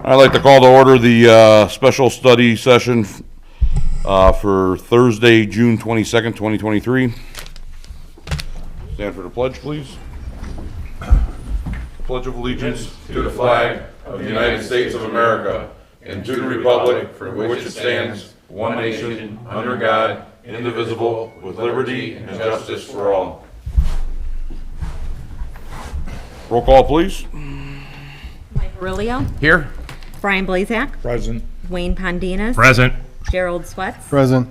I'd like to call to order the special study session for Thursday, June 22nd, 2023. Stand for the pledge, please. Pledge of allegiance to the flag of the United States of America and to the republic for which it stands, one nation, under God, indivisible, with liberty and justice for all. Roll call, please. Mike Aurelio. Here. Brian Blazak. Present. Wayne Pondinas. Present. Gerald Swets. Present.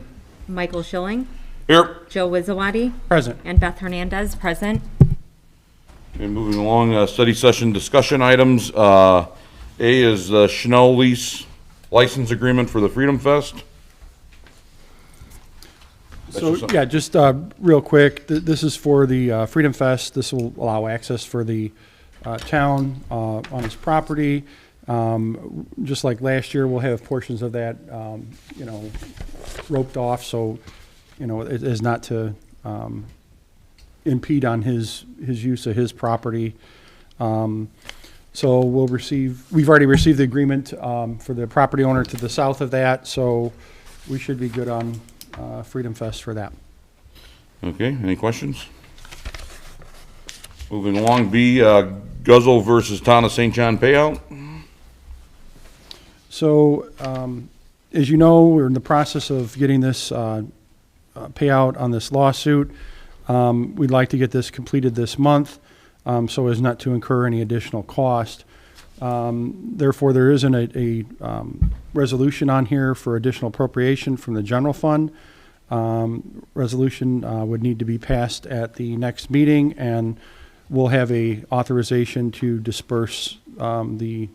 Michael Schilling. Here. Joe Wizzawati. Present. And Beth Hernandez, present. Okay, moving along, study session discussion items. A is the Chanel lease license agreement for the Freedom Fest. So, yeah, just real quick, this is for the Freedom Fest. This will allow access for the town on its property. Just like last year, we'll have portions of that, roped off, so, it is not to impede on his use of his property. So we've already received the agreement for the property owner to the south of that, so we should be good on Freedom Fest for that. Okay, any questions? Moving along, B, Guzzo versus Town of St. John payout. So, as you know, we're in the process of getting this payout on this lawsuit. We'd like to get this completed this month, so as not to incur any additional cost. Therefore, there isn't a resolution on here for additional appropriation from the general fund. Resolution would need to be passed at the next meeting, and we'll have a authorization to disperse the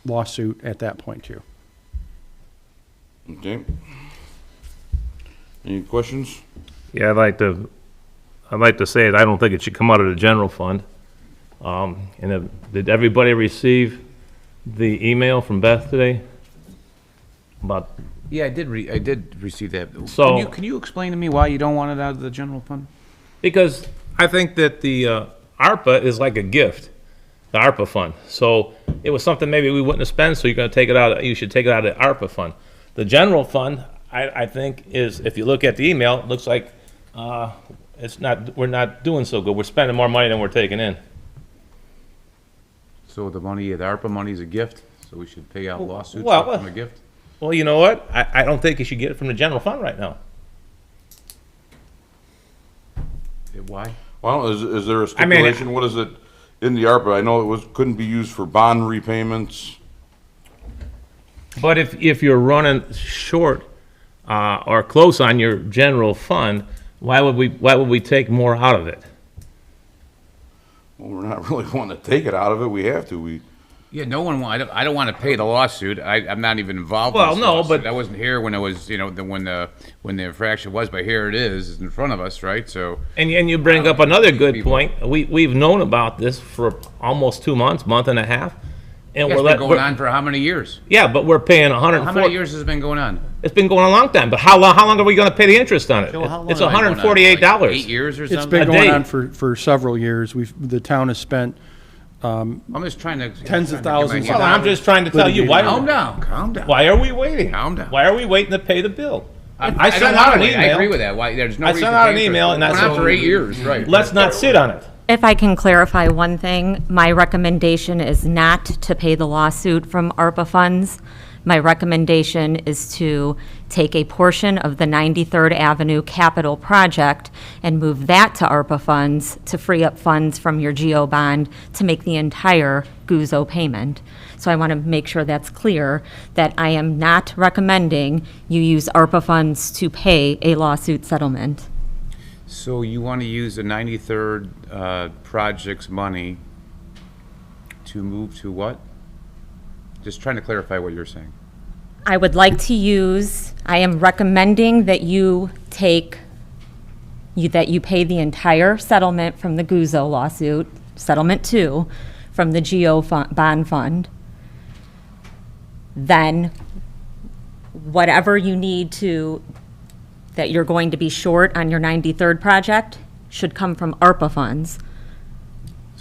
lawsuit at that point too. Okay. Any questions? Yeah, I'd like to say that I don't think it should come out of the general fund. Did everybody receive the email from Beth today? About, Yeah, I did receive that. So- Can you explain to me why you don't want it out of the general fund? because I think that the ARPA is like a gift, the ARPA fund. So it was something maybe we wouldn't have spent, so you're gonna take it out, you should take it out of the ARPA fund. The general fund, I think is, if you look at the email, it looks like we're not doing so good. We're spending more money than we're taking in. So the money, the ARPA money is a gift, so we should pay out lawsuits well, from a gift? Well, you know what? I don't think you should get it from the general fund right now. Why? Well, is there a stipulation? What is it in the ARPA? I know it couldn't be used for bond repayments. But if you're running short or close on your general fund, why would we take more out of it? Well, we're not really wanting to take it out of it. We have to. Yeah, no one, I don't want to pay the lawsuit. I'm not even involved in Well, this no, lawsuit. but- I wasn't here when it was, when the infraction was, but here it is, it's in front of us, right? So, And you bring up another good people- point. We've known about this for almost 2 months, month and a half, and it's been going on for how many years? Yeah, but we're paying How many 140. years has it been going on? It's been going on a long time. But how long are we going to pay the interest on it? Joe, how long It's has it been going on? $148. Like 8 years or It's something? been A going day. on for several years. The town has spent I'm just trying to. Tens of trying to get my thousands head Well, of around I'm just trying to tell you why. Calm down, calm down. Why are we waiting? Calm down. Why are we waiting to pay the bill? I don't sent out an wanna wait. email. I agree with that. Why, there's no I reason sent to out pay an for it. email, and It's that's been on what- for 8 years, right? Let's not sit on it. If I can clarify one thing, my recommendation is not to pay the lawsuit from ARPA funds. My recommendation is to take a portion of the 93rd Avenue capital project and move that to ARPA funds to free up funds from your GO bond to make the entire Guzzo payment. So I want to make sure that's clear, that I am not recommending you use ARPA funds to pay a lawsuit settlement. So you want to use the 93rd project's money to move to what? Just trying to clarify what you're saying. I would like to use, I am recommending that you that you pay the entire settlement from the Guzzo lawsuit, settlement 2, from the GO bond fund. Then whatever you need to, that you're going to be short on your 93rd project should come from ARPA funds.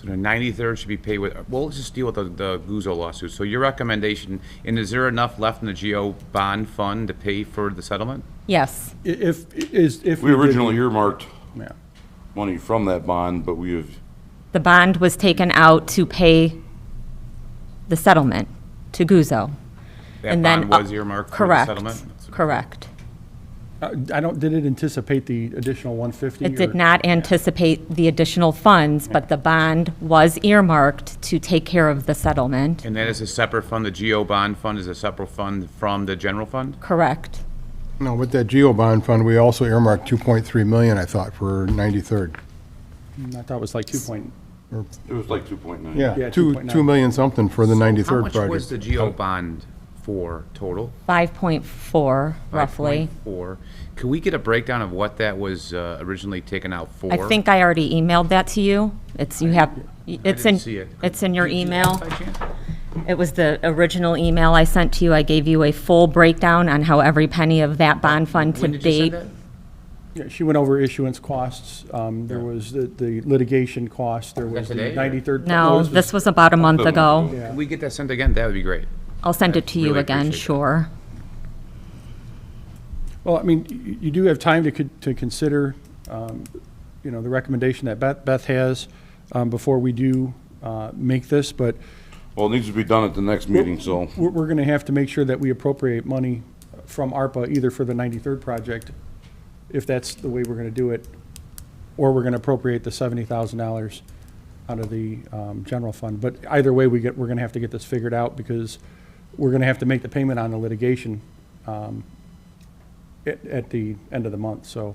So the 93rd should be paid with, well, let's just deal with the Guzzo lawsuit. So your recommendation, and is there enough left in the GO bond fund to pay for the settlement? Yes, If We originally earmarked Yeah. money from that bond, but we have, the bond was taken out to pay the settlement to Guzzo. That And then, bond was earmarked for the correct, settlement? correct. did it anticipate the additional 150? It did not anticipate the additional funds, but the bond was earmarked to take care of the settlement. And that is a separate fund, the GO bond fund is a separate fund from the general fund? Correct. No, with that GEO bond fund, we also earmarked 2.3 million, I thought, for 93rd. I thought it was like 2 point, it was like 2.9. Yeah, Yeah, 2 2.9. million something for the How 93rd much was project. the GO bond for total? 5.4 roughly. 5.4. Could we get a breakdown of what that was originally taken out for? I think I already emailed that to you. It's, you have, it's didn't see in, it. it's in your Did you do that email. by chance? It was the original email I sent to you. I gave you a full breakdown on how every penny of that bond fund to When did you date. send that? yeah, she went over issuance costs. There was the litigation cost, there was the today, or- 93rd. No, this was about a month ago. Yeah. Can we get that sent again? That would be great. I'll send it to you Really again, appreciate that. sure. Well, I mean, you do have time to consider, the recommendation that Beth has before we do make this, but Well, it needs to be done at the next meeting, so. we're going to have to make sure that we appropriate money from ARPA either for the 93rd project, if that's the way we're going to do it, or we're going to appropriate the $70,000 out of the general fund. But either way, we're going to have to get this figured out because we're going to have to make the payment on the litigation at the end of the month. So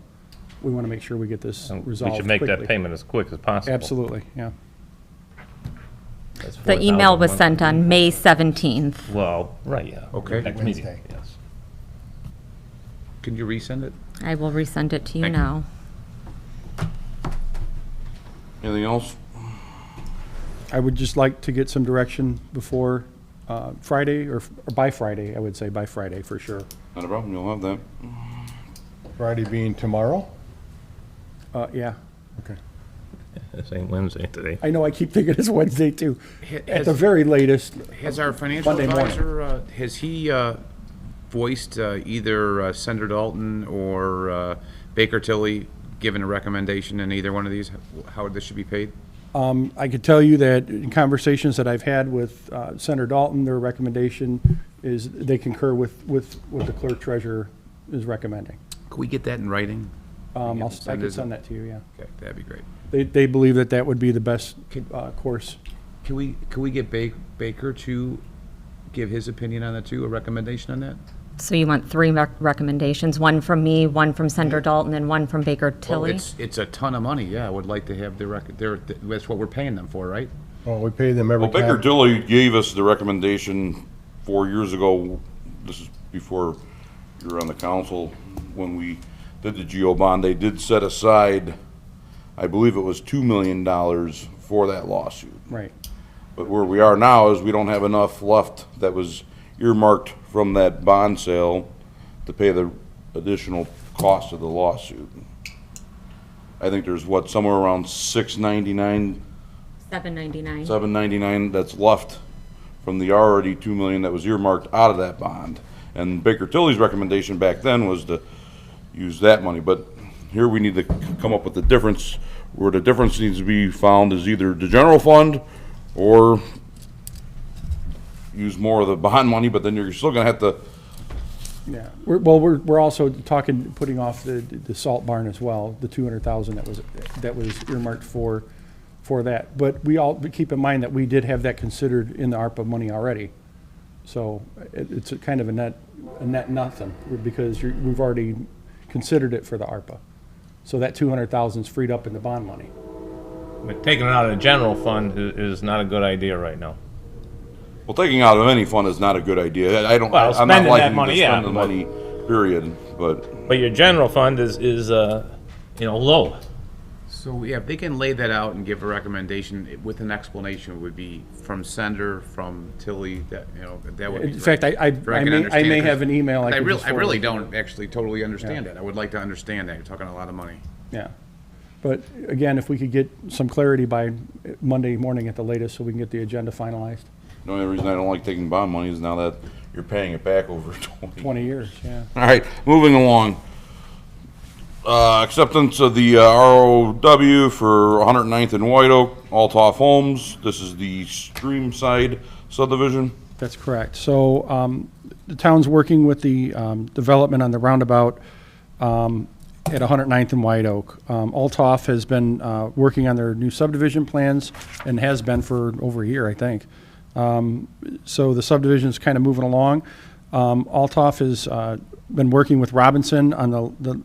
we want to make sure we get this And resolved we should make that quickly. payment as quick as possible. Absolutely, yeah. That's The email was $4,000 sent on May 17th. Well, right, yeah. Okay. Next meeting, Wednesday. yes. Can you resend it? I will resend it to you Thank you. now. Anything else? I would just like to get some direction before Friday, or by Friday, I would say by Friday for sure. Not a problem, you'll have that. Friday being tomorrow? Yeah, Okay. This ain't Wednesday today. I know I keep thinking it's Wednesday too. At Has- the very latest, Has our financial Monday morning. advisor, has he voiced either Senator Dalton or Baker Tilly, given a recommendation in either one of these, how this should be paid? I could tell you that in conversations that I've had with Senator Dalton, their recommendation is they concur with what the clerk treasurer is recommending. Could we get that in writing? I Send could it- send that to you, yeah. Okay, that'd be great. They believe that would be the best course. Can we get Baker to give his opinion on that too, a recommendation on that? So you want three recommendations, one from me, one from Senator Dalton, and one from Baker Well, Tilly? it's a ton of money, yeah, I would like to have that's what we're paying them for, right? Well, we pay them every Well, Baker time. Tilly gave us the recommendation 4 years ago, this is before you were on the council, when we did the GO bond, they did set aside, I believe it was $2 million for that lawsuit. Right. But where we are now is we don't have enough left that was earmarked from that bond sale to pay the additional cost of the lawsuit. I think there's somewhere around $699, $7.99. $799 that's left from the already $2 million that was earmarked out of that bond. And Baker Tilly's recommendation back then was to use that money, but here we need to come up with the difference, where the difference needs to be found is either the general fund or use more of the bond money, but then you're still gonna have to, Yeah, we're also talking, putting off the salt barn as well, the 200,000 that was earmarked for that. But we keep in mind that we did have that considered in the ARPA money already. So it's a kind of a net nothing, because we've already considered it for the ARPA. So that 200,000 is freed up in the bond money. But taking it out of the general fund is not a good idea right now. well, taking out of any fund is not a good idea. I don't, Well, I'm not spending that liking money, to yeah, spend the but- money, period, but. But your general fund is low. So, yeah, if they can lay that out and give a recommendation with an explanation, would be from Senator, from Tilly, that would be In great. fact, I can may understand, have an email I I could really, just I really forward. don't actually totally understand that. I would like to understand that. You're talking a lot of money. Yeah. But again, if we could get some clarity by Monday morning at the latest, so we can get the agenda finalized. The only reason I don't like taking bond money is now that you're paying it back over 20 years, yeah. All right, moving along. Acceptance of the ROW for 109th and White Oak, Altoff Homes. This is the Streamside subdivision. That's correct. So the town's working with the development on the roundabout at 109th and White Oak. Altoff has been working on their new subdivision plans and has been for over a year, I think. So the subdivision is kind of moving along. Altoff has been working with Robinson on the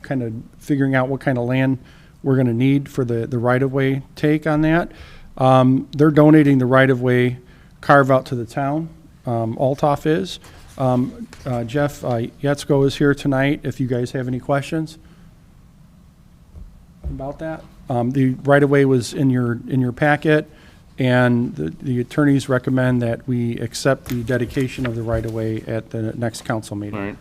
kind of figuring out what kind of land we're going to need for the right-of-way take on that. They're donating the right-of-way carve-out to the town. Altoff is. Jeff Yetzko is here tonight if you guys have any questions about that. The right-of-way was in your packet, and the attorneys recommend that we accept the dedication of the right-of-way at the next council meeting. All right.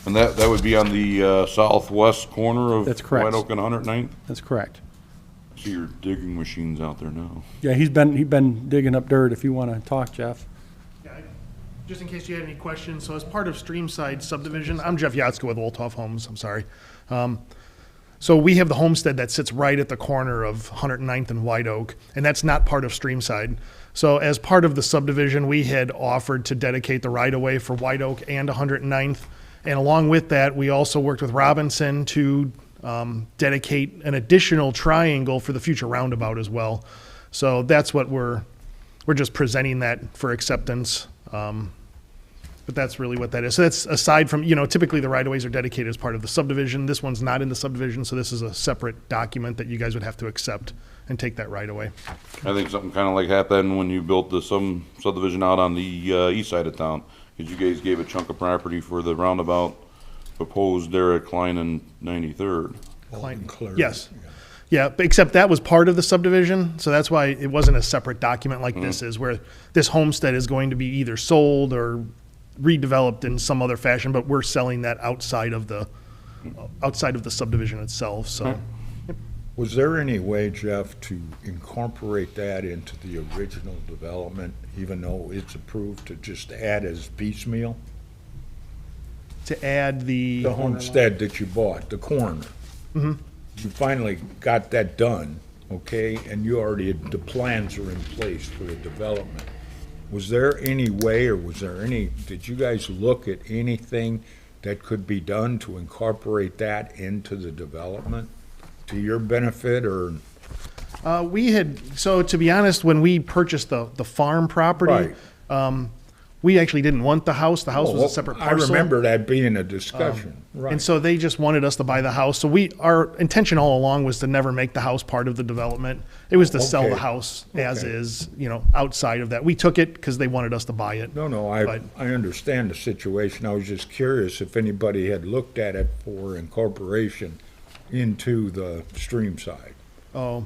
And that would be on the southwest corner of That's correct. White Oak and 109th? That's correct. See your digging machines out there now. Yeah, he's been digging up dirt if you want to talk, Jeff. Yeah, just in case you had any questions, so as part of Streamside subdivision, I'm Jeff Yatzko with Woltoff Homes, I'm sorry. So we have the homestead that sits right at the corner of 109th and White Oak, and that's not part of Streamside. So as part of the subdivision, we had offered to dedicate the right-of-way for White Oak and 109th. And along with that, we also worked with Robinson to dedicate an additional triangle for the future roundabout as well. So that's what we're just presenting that for acceptance. But that's really what that is. So that's aside from, typically the right-of-ways are dedicated as part of the subdivision. This one's not in the subdivision, so this is a separate document that you guys would have to accept and take that right-of-way. I think something kind of like happened when you built some subdivision out on the east side of town. Because you guys gave a chunk of property for the roundabout proposed there at Klein and 93rd. Yes. Yeah, but except that was part of the subdivision, so that's why it wasn't a separate document like this is, where this homestead is going to be either sold or redeveloped in some other fashion, but we're selling that outside of the subdivision itself, so. Was there any way, Jeff, to incorporate that into the original development, even though it's approved, to just add as piecemeal? To add the homestead that you bought, the corner. Mm-hmm. You finally got that done, okay, and the plans are in place for the development. Was there any way, or did you guys look at anything that could be done to incorporate that into the development to your benefit, or? So to be honest, when we purchased the farm property, we actually didn't want the house. The house was a separate parcel. I remember that being a discussion. And so they just wanted us to buy the house. So our intention all along was to never make the house part of the development. It was to sell the Okay. house as is, outside of that. We took it because they wanted us to buy it. No, I understand the situation. I was just curious if anybody had looked at it for incorporation into the stream side. Oh,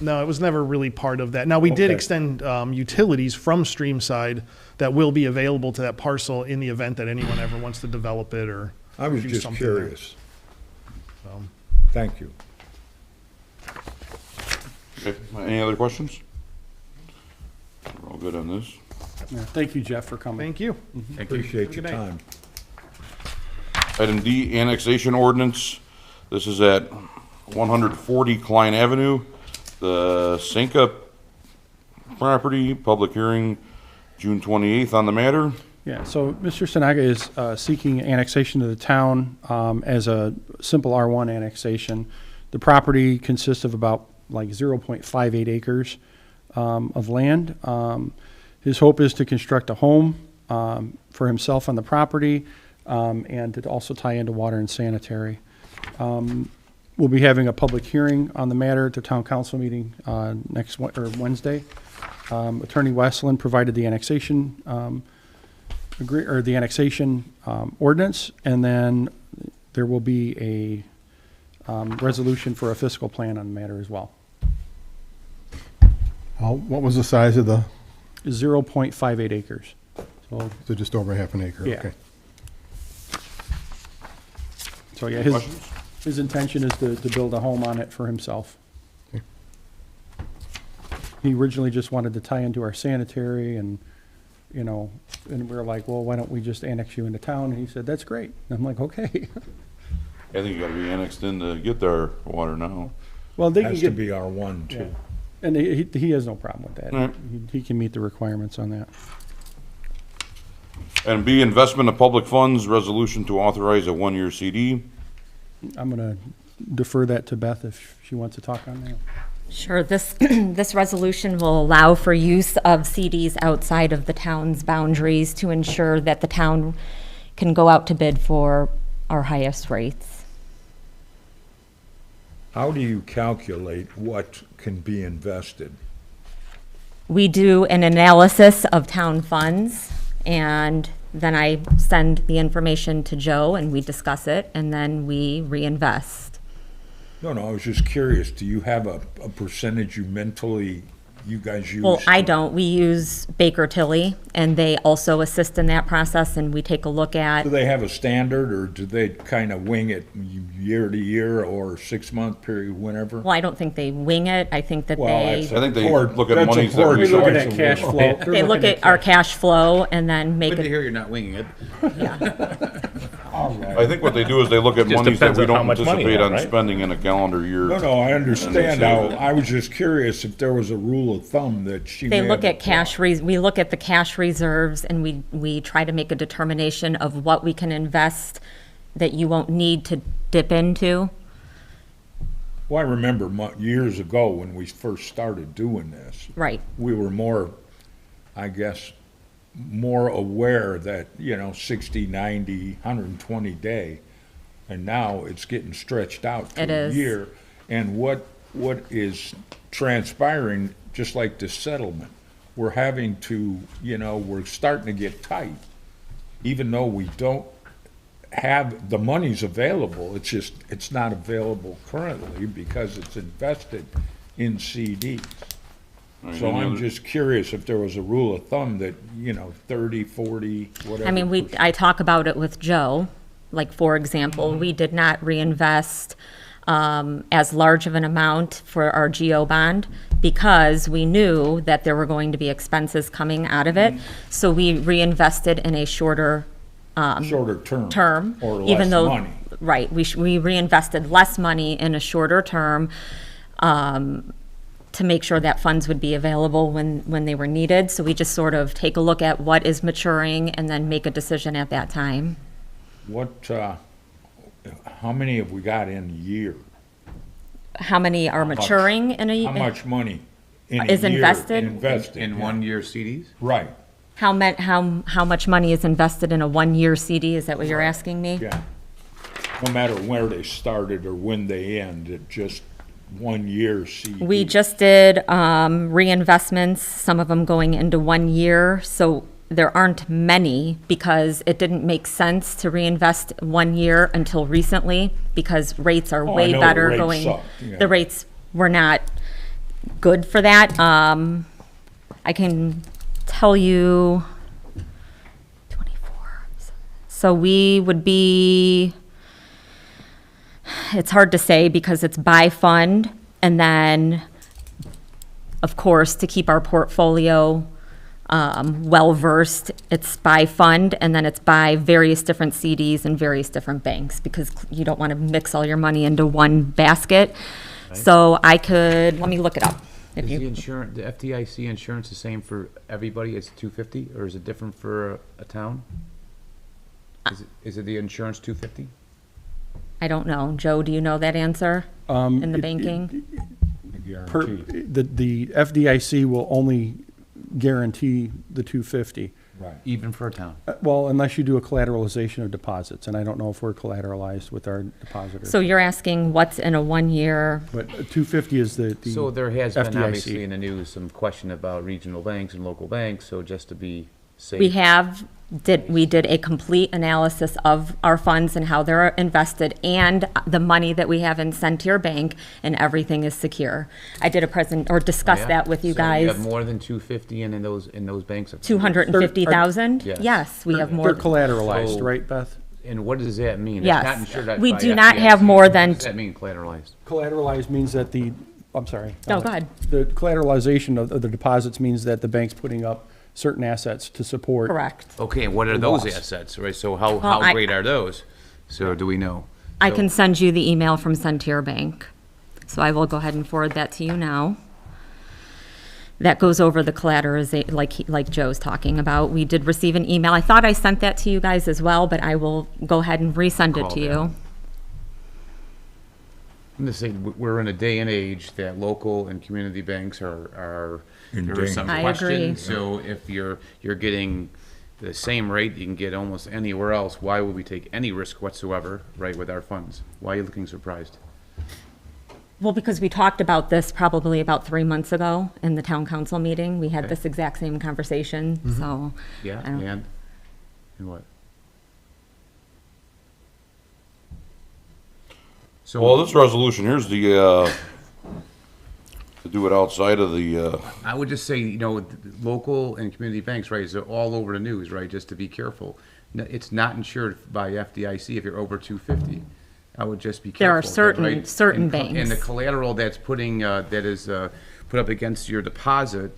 no, it was never really part of that. Now, we did Okay. extend utilities from Streamside that will be available to that parcel in the event that anyone ever wants to develop it or I was do just something there. curious. Thank you. Okay, any other questions? We're all good on this. Yeah, thank you, Jeff, for coming. Thank you. Appreciate your Good night. time. Item D, annexation ordinance. This is at 140 Klein Avenue, the Cinca property, public hearing June 28th on the matter. Yeah, so Mr. Sinaga is seeking annexation to the town as a simple R1 annexation. The property consists of about 0.58 acres of land. His hope is to construct a home for himself on the property and to also tie into water and sanitary. We'll be having a public hearing on the matter at the town council meeting next Wednesday. Attorney Westland provided the annexation ordinance, and then there will be a resolution for a fiscal plan on the matter as well. What was the size of the, 0.58 acres. So, so just over half an acre? Yeah. Okay. so yeah, Questions? His intention is to build a home on it for himself. He originally just wanted to tie into our sanitary and, you know, and we were like, well, why don't we just annex you into town? And he said, that's great. And I'm like, okay. I think you gotta be annexed in to get their water now. Well, they can Has to get, be R1 yeah. too. And he has no problem with that. Right. He can meet the requirements on that. And B, investment of public funds, resolution to authorize a 1-year CD. I'm gonna defer that to Beth if she wants to talk on that. Sure, this, this resolution will allow for use of CDs outside of the town's boundaries to ensure that the town can go out to bid for our highest rates. How do you calculate what can be invested? We do an analysis of town funds, and then I send the information to Joe, and we discuss it, and then we reinvest. No, I was just curious, do you have a percentage you guys use? Well, I don't. We use Baker Tilly, and they also assist in that process, and we take a look at, Do they have a standard, or do they kind of wing it year to year or 6-month period, whenever? well, I don't think they wing it. I think that Well, they, I think they Poor- look at that's a monies that poor we We're looking choice at of cash word. flow. They're they look looking at our cash flow and then make Good to it, hear you're not winging it. I think what they do is they look at Just monies that depends we on how don't much money you anticipate have, on right? spending in a calendar year. No, I understand. save it. I was just curious if there was a rule of thumb that she may they look have at cash, we look at the cash reserves, and we try to make a determination of what we can invest that you won't need to dip into. Well, I remember years ago when we first started doing this, Right. we were more, I guess, more aware that, 60, 90, 120 day, and now it's getting stretched out It to a is. year. And what is transpiring, just like this settlement, we're having to, we're starting to get tight. Even though we don't have, the money's available, it's not available currently because it's invested in CDs. So I'm just curious if there was a rule of thumb that, 30, 40, whatever. I mean, I talk about it with Joe, like, for example, we did not reinvest as large of an amount for our GO bond because we knew that there were going to be expenses coming out of it. So we reinvested in a shorter Shorter term. Or even less though money. Right, we reinvested less money in a shorter term to make sure that funds would be available when they were needed. So we just sort of take a look at what is maturing and then make a decision at that time. How many have we got in a year? How many are maturing in a year? How much money in a Is year invested? invested? In yeah. 1-year CDs? Right, How much money is invested in a 1-year CD? Is that what you're asking me? yeah. No matter where they started or when they end, it just 1 year CD. We just did reinvestments, some of them going into 1 year, so there aren't many because it didn't make sense to reinvest 1 year until recently because rates are Oh, I way know the better rates going. sucked, yeah. The rates were not good for that. I can tell you 24. So we would be, it's hard to say because it's by fund, and then, of course, to keep our portfolio well-versed, it's by fund, and then it's by various different CDs and various different banks, because you don't want to mix all your money into one basket. So I could, let me look it up. If Is you- the insurance, the FDIC insurance the same for everybody? It's $250, or is it different for a town? Is it the insurance $250? I don't know. Joe, do you know that answer in the banking? The FDIC will only guarantee the 250. Right. Even for a town? Well, unless you do a collateralization of deposits, and I don't know if we're collateralized with our depositors. So you're asking what's in a 1-year? But 250 is the So there has been FDIC. obviously in the news some question about regional banks and local banks, so just to be safe. We did a complete analysis of our funds and how they're invested and the money that we have in Centier Bank, and everything is secure. I did discuss Yeah. that with you So you have guys. more than 250 in those banks? 250,000? Yes. Yes, we have They're more. collateralized, So- right, Beth? And what does that mean? It's Yes. not insured by We do not have FDIC. more than What does that mean, collateralized? Collateralized means that I'm sorry. No, go ahead. The collateralization of the deposits means that the bank's putting up certain assets to support. Correct. Okay, and what are The those loss. assets, right? So how I- great are those? So do we know? I So- can send you the email from Centier Bank. So I will go ahead and forward that to you now. That goes over the collateralization, like Joe's talking about. We did receive an email. I thought I sent that to you guys as well, but I will go ahead and resend it Call to that. you. I'm just saying, we're in a day and age that local and community banks are, there are some I agree. questions. So if you're getting the same rate you can get almost anywhere else, why would we take any risk whatsoever, right, with our funds? Why are you looking surprised? Well, because we talked about this probably about 3 months ago in the town council meeting. We had Okay. this exact same conversation, so. Yeah, I don't- and what? So. Well, this resolution, here's the, to do it outside of the, I would just say, local and community banks, right, is all over the news, right, just to be careful. It's not insured by FDIC if you're over 250. I would just be careful. There are right? certain And banks. And the collateral that's that is put up against your deposit,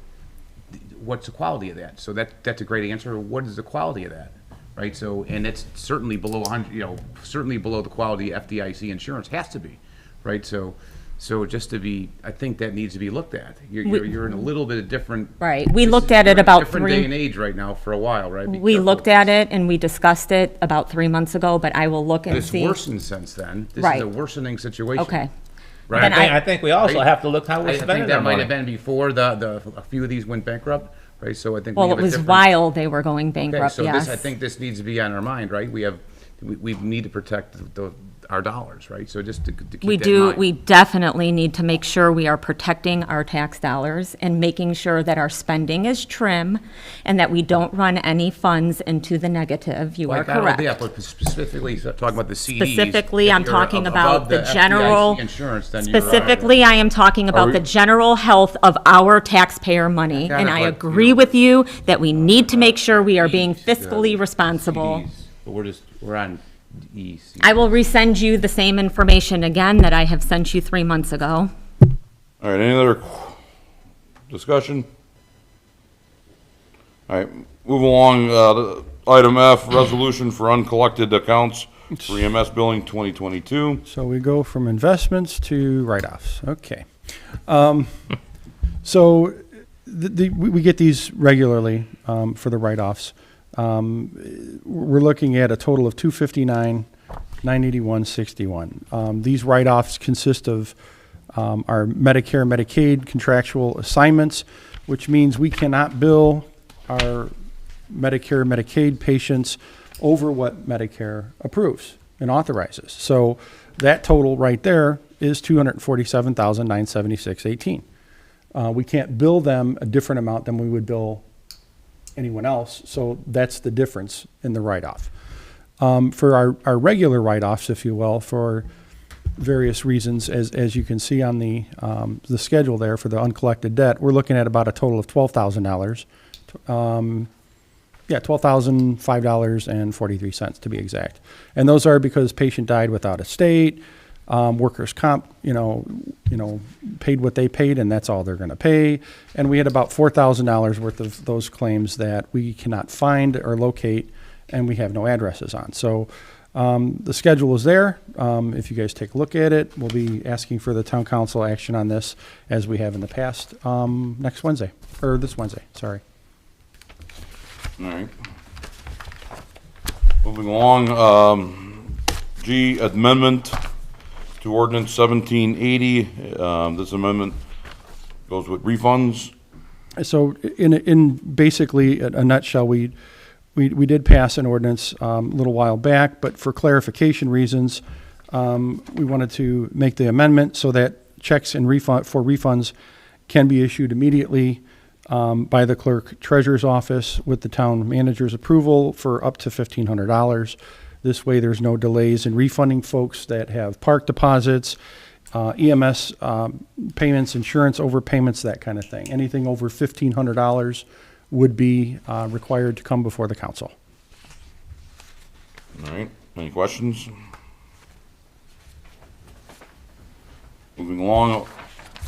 what's the quality of that? So that's a great answer. What is the quality of that? Right, so, and it's certainly below 100, certainly below the quality of FDIC insurance, has to be, right? So just to be, I think that needs to be looked at. You're in a little bit of different. Right. We this looked is- at you're it in a about different day and age right now for a while, right? Be We careful. looked at it and we discussed it about 3 months ago, but I will look But and it's see. worsened since then. This is Right. a worsening situation. Okay. Right? Then I think we also Right. have to look how I we're think spending that our might have money. been before a few of these went bankrupt, right? So I think. Well, we it have a was different- while they were going Okay, bankrupt, so this, I yes. think this needs to be on our mind, right? We need to protect our dollars, right? So just to keep We that in do, mind. we definitely need to make sure we are protecting our tax dollars and making sure that our spending is trim and that we don't run any funds into the negative. You are Like, I don't know, yeah, correct. but specifically talking about the CDs. Specifically, if I'm you're talking above about the FDIC general, insurance, then you're. specifically, I am talking about we- the general health of our taxpayer money. got And it, I but, agree with you that we need to make sure we are being fiscally CDs, responsible. But we're on E. I will resend you the same information again that I have sent you 3 months ago. all right, any other discussion? All right, move along, item F, resolution for uncollected accounts for EMS billing 2022. So we go from investments to write-offs. Okay. So we get these regularly for the write-offs. We're looking at a total of 259, 981, 61. These write-offs consist of our Medicare, Medicaid contractual assignments, which means we cannot bill our Medicare, Medicaid patients over what Medicare approves and authorizes. So that total right there is $247,976.18. We can't bill them a different amount than we would bill anyone else, so that's the difference in the write-off. For our regular write-offs, if you will, for various reasons, as you can see on the schedule there for the uncollected debt, we're looking at about a total of $12,000. $12,005.43 to be exact. And those are because patient died without a state, workers' comp, paid what they paid, and that's all they're going to pay. And we had about $4,000 worth of those claims that we cannot find or locate, and we have no addresses on. So the schedule is there. If you guys take a look at it, we'll be asking for the town council action on this, as we have in the past, next Wednesday, or this Wednesday, sorry. All right. Moving along, G, amendment to ordinance 1780. This amendment goes with refunds. So in basically a nutshell, we did pass an ordinance a little while back, but for clarification reasons, we wanted to make the amendment so that checks and refunds can be issued immediately by the clerk treasurer's office with the town manager's approval for up to $1,500. This way, there's no delays in refunding folks that have park deposits, EMS payments, insurance overpayments, that kind of thing. Anything over $1,500 would be required to come before the council. All right. Any questions? Moving along,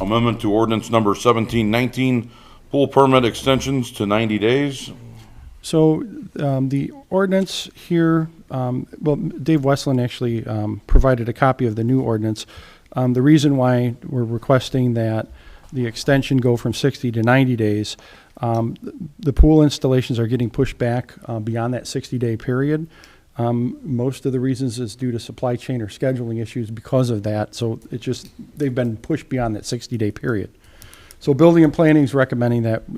amendment to ordinance number 1719, pool permit extensions to 90 days. So the ordinance here, well, Dave Westland actually provided a copy of the new ordinance. The reason why we're requesting that the extension go from 60 to 90 days, the pool installations are getting pushed back beyond that 60-day period. Most of the reasons is due to supply chain or scheduling issues because of that. So it just, they've been pushed beyond that 60-day period. So building and planning is recommending that,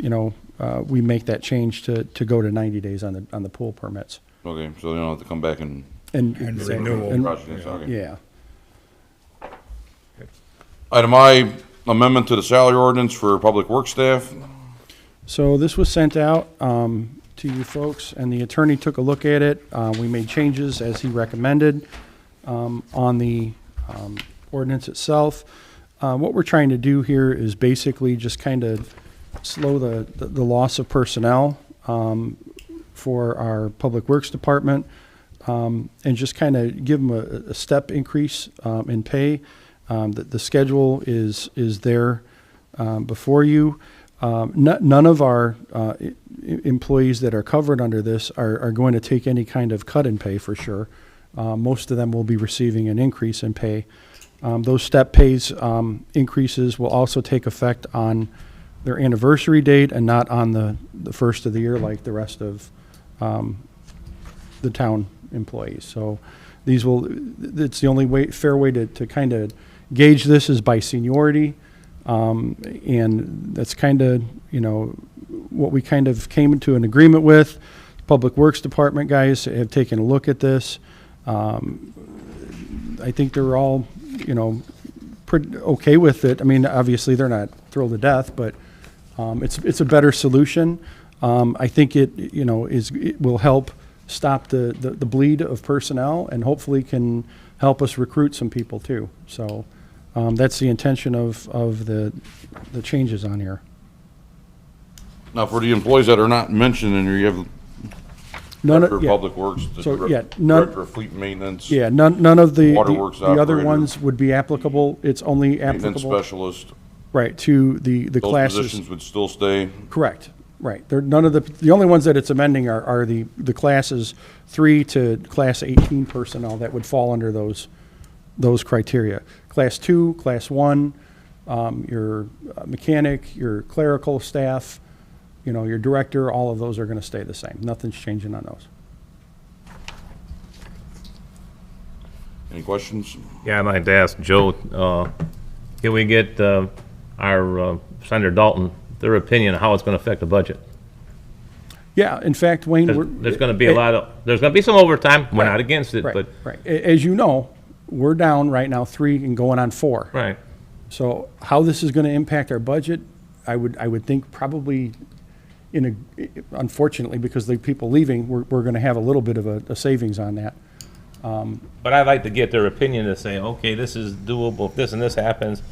we make that change to go to 90 days on the pool permits. Okay, so they don't have to come back and. And renewal. Okay. Yeah. Item I, amendment to the salary ordinance for public works staff. So this was sent out to you folks, and the attorney took a look at it. We made changes as he recommended on the ordinance itself. What we're trying to do here is basically just kind of slow the loss of personnel for our public works department, and just kind of give them a step increase in pay. The schedule is there before you. None of our employees that are covered under this are going to take any kind of cut in pay for sure. Most of them will be receiving an increase in pay. Those step pays increases will also take effect on their anniversary date and not on the first of the year like the rest of the town employees. So these will, it's the only fair way to kind of gauge this is by seniority. And that's kind of, what we kind of came into an agreement with. Public Works Department guys have taken a look at this. I think they're all, pretty okay with it. I mean, obviously they're not thrilled to death, but it's a better solution. I think it will help stop the bleed of personnel and hopefully can help us recruit some people too. So that's the intention of the changes on here. Now, for the employees that are not mentioned in here, you have Director of Public Works, the Director of Fleet Maintenance. Yeah, none of the Waterworks the other operator. ones would be applicable. It's only Maintenance applicable, specialist. right, to the Those classes. positions would still stay. Correct, right. They're none of the only ones that it's amending are the classes 3 to class 18 personnel that would fall under those criteria. Class 2, class 1, your mechanic, your clerical staff, your director, all of those are going to stay the same. Nothing's changing on those. Any questions? Yeah, I'd like to ask Joe, can we get our Senator Dalton, their opinion on how it's going to affect the budget? Yeah, in fact, Wayne, 'Cause there's going to be there's going to be some overtime. We're not against it, right, but. right. As you know, we're down right now 3 and going on 4. Right. So how this is going to impact our budget, I would think probably unfortunately, because the people leaving, we're going to have a little bit of a savings on that. But I'd like to get their opinion to say, okay, this is doable if this and this happens,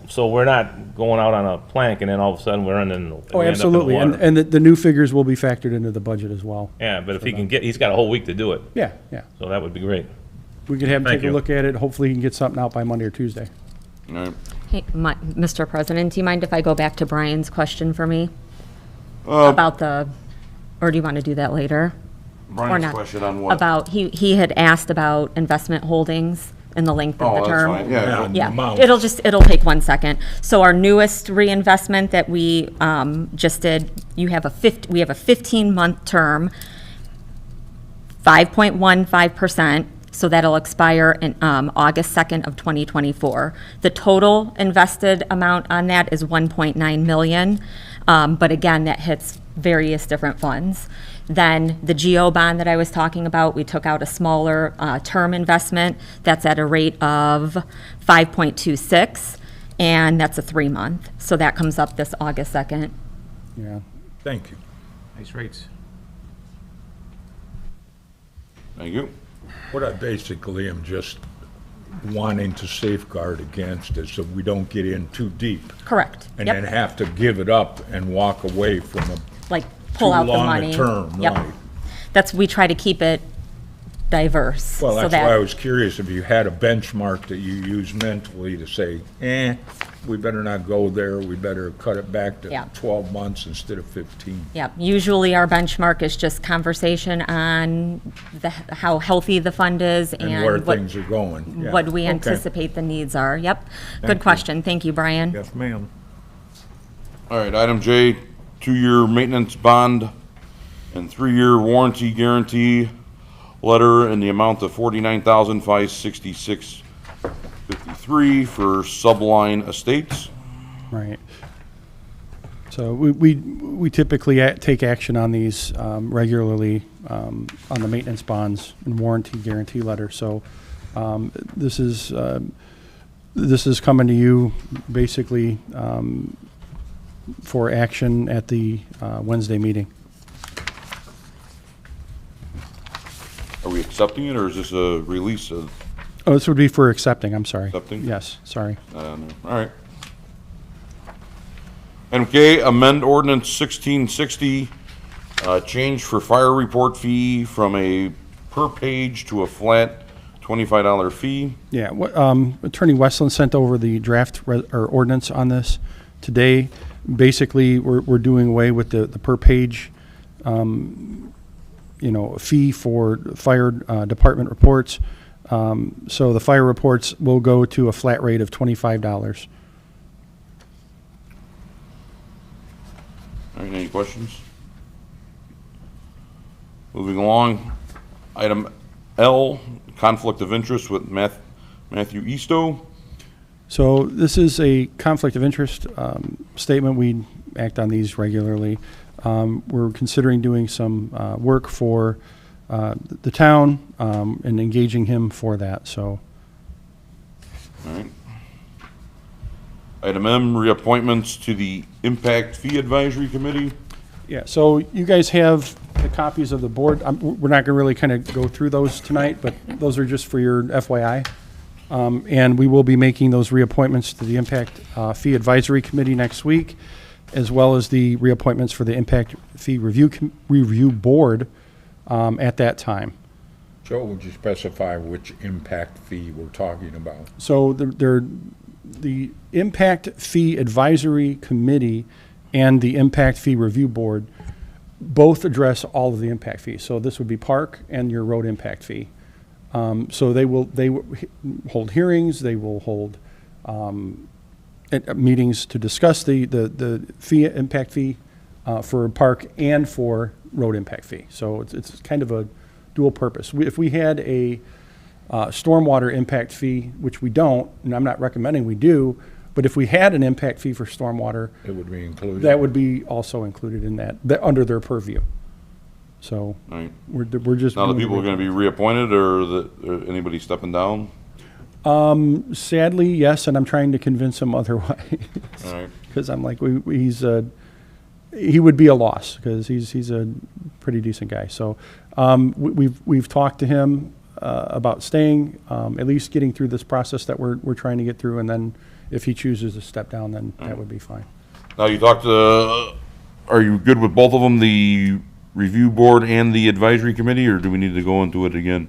so we're not going out on a plank and then all of a sudden we're in. Oh, absolutely. And the new figures will be factored into the budget as well. Yeah, but if he can he's got a whole week to do it. Yeah. So that would be great. We could have him Thank take a you. look at it. Hopefully he can get something out by Monday or Tuesday. All right. Hey, Mr. President, do you mind if I go back to Brian's question for me? About or do you want to do that later? Brian's not? question on what? About, he had asked about investment holdings and the length of the Oh, term. that's fine, yeah. Yeah, Amount. it'll take 1 second. So our newest reinvestment that we just did, we have a 15-month term, 5.15%, so that'll expire in August 2nd of 2024. The total invested amount on that is 1.9 million, but again, that hits various different funds. Then the GO bond that I was talking about, we took out a smaller term investment that's at a rate of 5.26, and that's a 3-month. So that comes up this August 2nd. Yeah. Thank you. Nice rates. Thank you. What I basically am just wanting to safeguard against is so we don't get in too deep Correct. and Yep. then have to give it up and walk away from a Like pull too out the long a money. term, Yep. right. We try to keep it diverse. Well, so that's that why I was curious if you had a benchmark that you use mentally to say, we better not go there, we better cut it back to Yeah. 12 months instead of 15. Yeah, usually our benchmark is just conversation on how healthy the fund is And where and what, things are going. Yeah. what we Okay. anticipate the needs are. Yep. Thank Good you. question. Thank you, Brian. Yes, ma'am. All right, item J, 2-year maintenance bond and 3-year warranty guarantee letter in the amount of $49,566.53 for Subline Estates. Right. So we typically take action on these regularly on the maintenance bonds and warranty guarantee letter. So this is coming to you basically for action at the Wednesday meeting. Are we accepting it, or is this a release of, Oh, this would be for accepting, I'm sorry. Accepting? Yes, sorry. no. All right. MK, amend ordinance 1660, change for fire report fee from a per page to a flat $25 fee. Yeah, Attorney Westland sent over the draft or ordinance on this today. Basically, we're doing away with the per page, fee for fire department reports. So the fire reports will go to a flat rate of $25. All right, any questions? Moving along, item L, conflict of interest with Matthew Easto. So this is a conflict of interest statement. We act on these regularly. We're considering doing some work for the town and engaging him for that. So All right. Item M, reappointments to the Impact Fee Advisory Committee. yeah, so you guys have the copies of the board. We're not going to really kind of go through those tonight, but those are just for your FYI. And we will be making those reappointments to the Impact Fee Advisory Committee next week, as well as the reappointments for the Impact Fee Review Board at that time. Joe, would you specify which impact fee we're talking about? So the Impact Fee Advisory Committee and the Impact Fee Review Board both address all of the impact fees. So this would be park and your road impact fee. So they will hold hearings, they will hold meetings to discuss the fee, impact fee for park and for road impact fee. So it's kind of a dual purpose. If we had a stormwater impact fee, which we don't, and I'm not recommending we do, but if we had an impact fee for stormwater, It would be included. that would be also included in that under their purview. So All right. we're just. Now, the doing people are going to be reappointed, or anybody stepping down? Sadly, yes, and I'm trying to convince him otherwise. All right. Because I'm like, he would be a loss, because he's a pretty decent guy. So we've talked to him about staying, at least getting through this process that we're trying to get through, and then if he chooses to step down, then that would be fine. Now, you talked to, are you good with both of them, the review board and the advisory committee, or do we need to go into it again?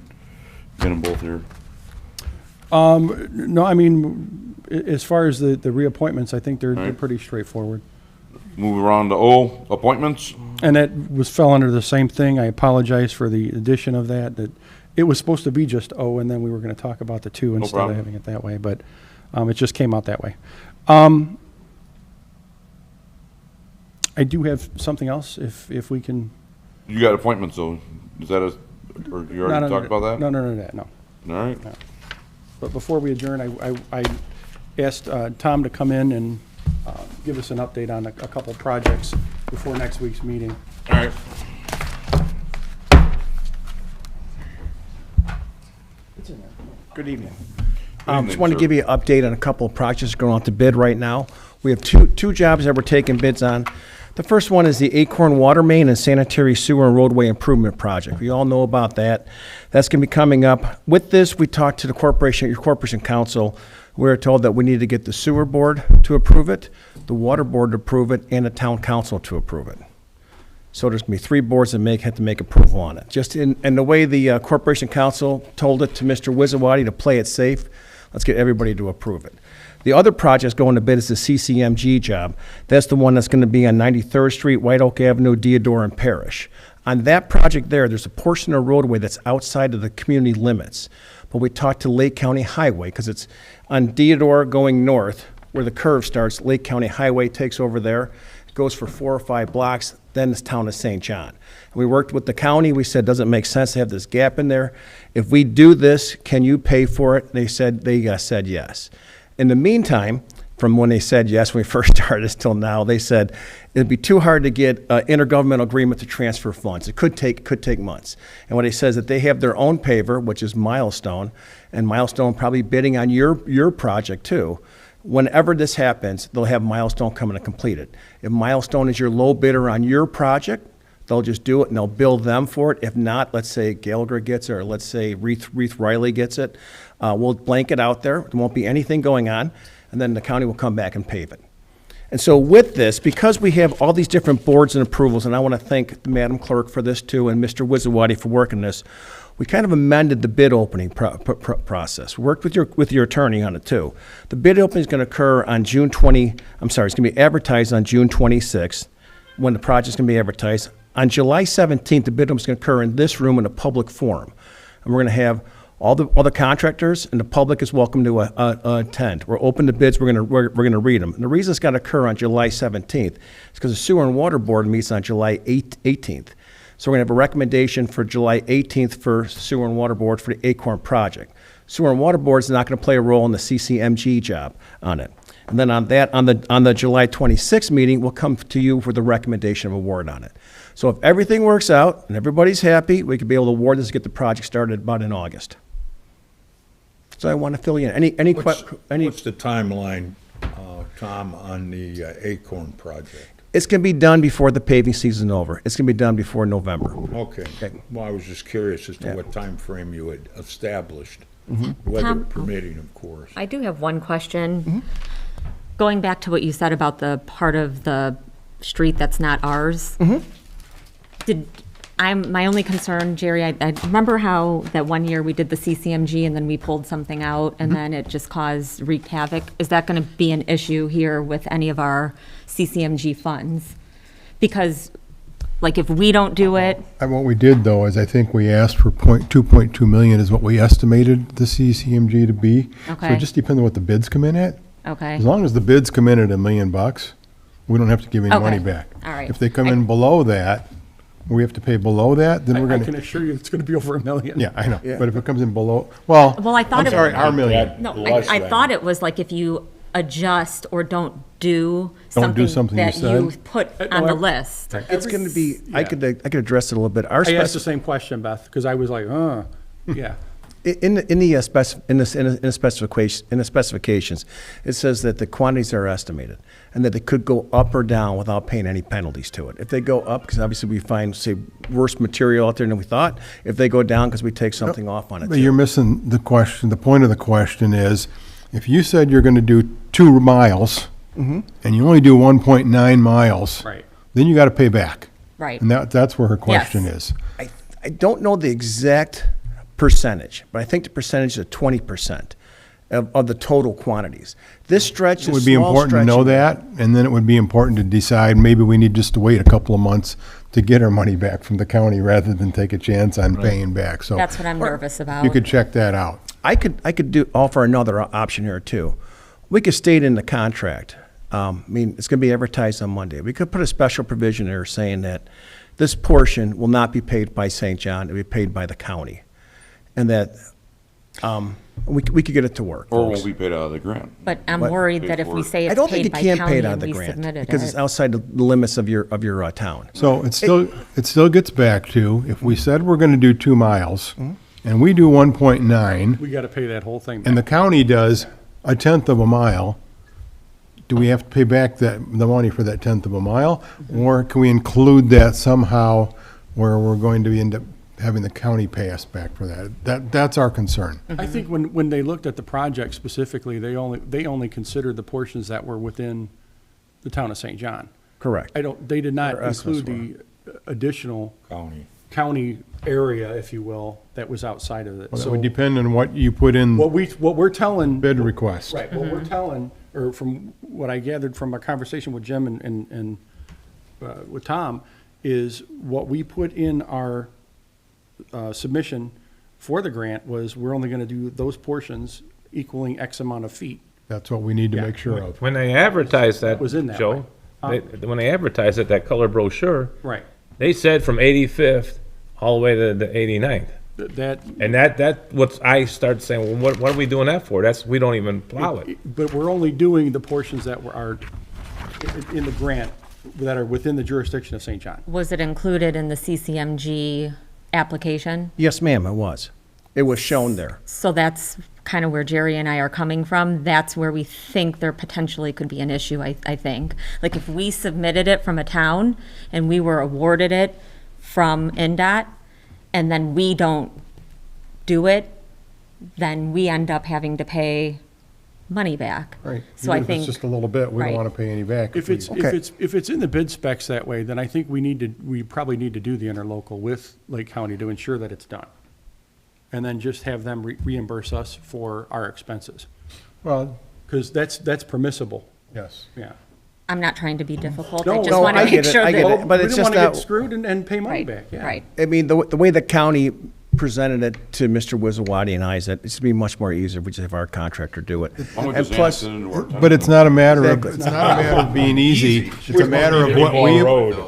Get them both here. No, I mean, as far as the reappointments, I think they're right. pretty straightforward. Move around to O, appointments. And that fell under the same thing. I apologize for the addition of that it was supposed to be just O, and then we were going to talk about the two instead of problem. having it that way, but it just came out that way. I do have something else, if we can. You got appointments, though. Is that or you already talked about that? No. All right. But before we adjourn, I asked Tom to come in and give us an update on a couple projects before next week's meeting. All right. Good evening. evening, Just wanted sir. to give you an update on a couple of projects going out to bid right now. We have two jobs that we're taking bids on. The first one is the Acorn Water Main and Sanitary Sewer and Roadway Improvement Project. We all know about that. That's going to be coming up. With this, we talked to the corporation, your corporation council. We were told that we need to get the sewer board to approve it, the water board to approve it, and the town council to approve it. So there's going to be 3 boards that have to make approval on it. Just in the way the Corporation Council told it to Mr. Wizawati to play it safe, let's get everybody to approve it. The other project going to bid is the CCMG job. That's the one that's going to be on 93rd Street, White Oak Avenue, Deodore, and Parrish. On that project there's a portion of roadway that's outside of the community limits. But we talked to Lake County Highway, because it's on Deodore going north, where the curve starts. Lake County Highway takes over there. It goes for 4 or 5 blocks, then it's town of St. John. And we worked with the county. We said, doesn't make sense to have this gap in there. If we do this, can you pay for it? They said yes. In the meantime, from when they said yes, when we first started this till now, they said it'd be too hard to get an intergovernmental agreement to transfer funds. It could take months. And what he says that they have their own paver, which is Milestone, and Milestone probably bidding on your project too. Whenever this happens, they'll have Milestone come in and complete it. If Milestone is your low bidder on your project, they'll just do it and they'll bill them for it. If not, let's say Gallagher gets it, or let's say Reith Riley gets it, we'll blank it out there. There won't be anything going on, and then the county will come back and pave it. And so with this, because we have all these different boards and approvals, and I want to thank the Madam Clerk for this too, and Mr. Wizawati for working this, we kind of amended the bid opening process. We worked with your attorney on it too. The bid opening is going to occur on it's going to be advertised on June 26th, when the project's going to be advertised. On July 17th, the bid opening is going to occur in this room in a public forum. And we're going to have all the contractors and the public is welcome to attend. We're open to bids. We're going to read them. And the reason it's got to occur on July 17th is because the Sewer and Water Board meets on July 18th. So we're going to have a recommendation for July 18th for Sewer and Water Board for the Acorn project. Sewer and Water Board is not going to play a role in the CCMG job on it. And then on the July 26th meeting, we'll come to you for the recommendation of award on it. So if everything works out and everybody's happy, we could be able to award this and get the project started about in August. So I want to fill you in. What's the timeline, Tom, on the Acorn project? It's going to be done before the paving season is over. It's going to be done before November. Okay. Well, I was just curious as to what time frame you had established, Mm-hmm. weather Tom, permitting, of course. I do have one question. Going back to what you said about the part of the street that's not ours. My only concern, Jerry, I remember how that one year we did the CCMG and then we pulled something out and then it just wreaked havoc. Is that going to be an issue here with any of our CCMG funds? Because, like, if we don't do it, And what we did, though, is I think we asked for 2.2 million is what we estimated the CCMG to be. So Okay. it just depends on what the bids come in at. okay. As long as the bids come in at $1 million, we don't have to give any Okay. money back. All right. If they come in below that, we have to pay below that, then we're I going can to, assure you it's going to be over $1 million. yeah, I know. But if it comes in below, well, Well, I thought I'm it sorry, was- our million. No, Less I than. thought it was like if you adjust or don't do Don't do something something you that you said? put No, on the I- list. It's going to be, I could address it a little bit. Our I asked the spec- same question, Beth, because I was like, yeah. in the specifications, it says that the quantities are estimated and that they could go up or down without paying any penalties to it. If they go up, because obviously we find, say, worse material out there than we thought. If they go down, because we take something off on it. But too. you're missing the question. The point of the question is, if you said you're going to do 2 miles and you only do 1.9 miles, Right. then you got to pay back. Right. And that's where her question is. I don't know the exact percentage, but I think the percentage is 20% of the total quantities. This stretch is It would be small important to stretch know in there. that, and then it would be important to decide, maybe we need just to wait a couple of months to get our money back from the county rather than take a chance on paying back. So That's what I'm nervous about. you could check that out. I could offer another option here too. We could state in the contract, I mean, it's gonna be advertised on Monday. We could put a special provision there saying that this portion will not be paid by St. John, it'll be paid by the county. And that, we could get it to work. Or folks. wst be paid out of the grant. But I'm worried that if we say I it's don't think you paid by can pay county it out of and the we grant, submitted because it's it. outside the limits of your town. So it still gets back to, if we said we're going to do 2 miles, and we do 1.9, We got to pay that whole thing and the back. county does 1/10 of a mile, do we have to pay back the money for that 1/10 of a mile? Or can we include that somehow where we're going to end up having the county pay us back for that? That's our concern. I think when they looked at the project specifically, they only considered the portions that were within the town of St. John. Correct. They did not Their estimates include additional County. area, if you will, that was outside of it. So it So would depend on what you put in what we're telling. bid request. Right, what we're telling, or from what I gathered from our conversation with Jim and with Tom, is what we put in our submission for the grant was we're only gonna do those portions equaling X amount of feet. That's what we need to Yeah. make sure of. When they advertised that, Was in that Joe, way. when they advertised it, that color brochure, Right. they said from 85th all the way to the 89th. That, And that, what I started saying, well, what are we doing that for? We don't even plow it. but we're only doing the portions that are in the grant that are within the jurisdiction of St. John. Was it included in the CCMG application? Yes, ma'am, it was. It was shown there. So that's kind of where Jerry and I are coming from. That's where we think there potentially could be an issue, I think. Like if we submitted it from a town and we were awarded it from NDOT, and then we don't do it, then we end up having to pay money back. Right. So I Even if think. it's just a little bit, we don't Right. want to pay any back. If we- it's, Okay. if it's in the bid specs that way, then I think we probably need to do the interlocal with Lake County to ensure that it's done. And then just have them reimburse us for our expenses. Well, Because that's permissible, yes. yeah. I'm not trying to be difficult. No, I just no, want to I make get it, sure I get that. it. But We it's didn't just want to not- get screwed and pay money Right, back, yeah. right. I mean, the way the county presented it to Mr. Wizawati and I is that it's gonna be much more easier if we just have our contractor do it. How much And is plus, Anderson into our time? But it's not a matter of, Exactly. it's not a matter of being easy. It's a matter of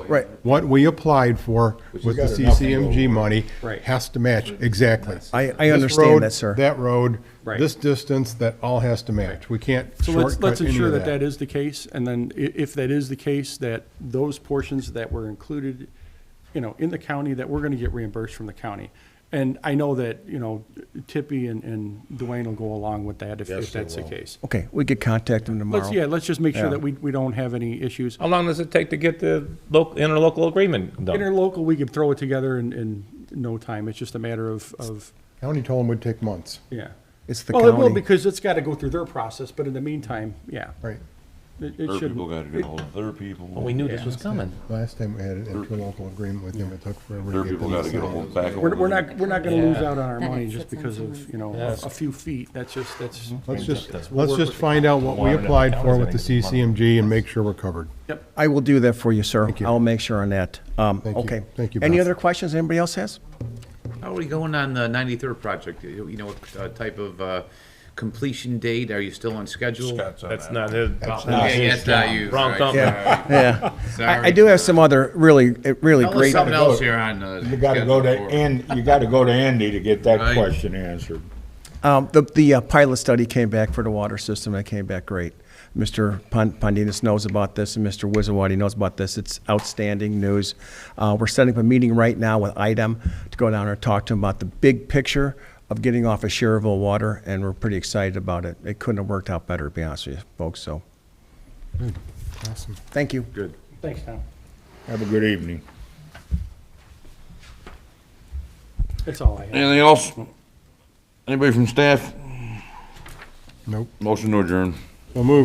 right, what we applied for with the CCMG money Right. has to match, exactly. I This road, understand that, sir. That road, Right. this distance, that all has to match. We can't So let's shortcut any ensure of that that is the case, and then if that is the case, that those portions that were included, in the county, that we're gonna get reimbursed from the county. And I know that, Tippy and Dwayne will go along with that if that's the case. okay, we could contact them tomorrow. Let's just make sure Yeah. that we don't have any issues. How long does it take to get the interlocal agreement done? Interlocal, we could throw it together in no time. It's just a matter of, County told them would take months, yeah. It's the Well, it will county. because it's gotta go through their process, but in the meantime, yeah. right? It Their should. people gotta get hold of their people. Well, we knew this was coming. Last time we had an interlocal agreement with them, it took forever Their to get people them gotta to get a sign hold it. back. We're not gonna lose out on our Then money it just sits on because of, someone's- a few feet. That's. Let's just we'll work find with out what we applied for with the CCMG and make sure we're covered. I will do that for you, sir. Thank you. I'll make sure on that. Thank you. Okay. Thank you, Any Beth. other questions anybody else has? How are we going on the 93rd project? What type of completion date? Are you still on schedule? That's not it. Okay, that's not you. Wrong Right. company. Yeah. Sorry. I do have some other really Tell us great. something else here on. You gotta go to, schedule for- and you gotta go to Andy to get that Right. question answered. The pilot study came back for the water system, and it came back great. Mr. Pondinas knows about this, and Mr. Wizawati knows about this. It's outstanding news. We're setting up a meeting right now with IDEM to go down there and talk to them about the big picture of getting off of Schererville water, and we're pretty excited about it. It couldn't have worked out better, to be honest with you, folks, so. Awesome. Thank you. Good. Thanks, Tom. Have a good evening. That's all I have. Anything else? Anybody from staff? Nope. Motion to adjourn. So move.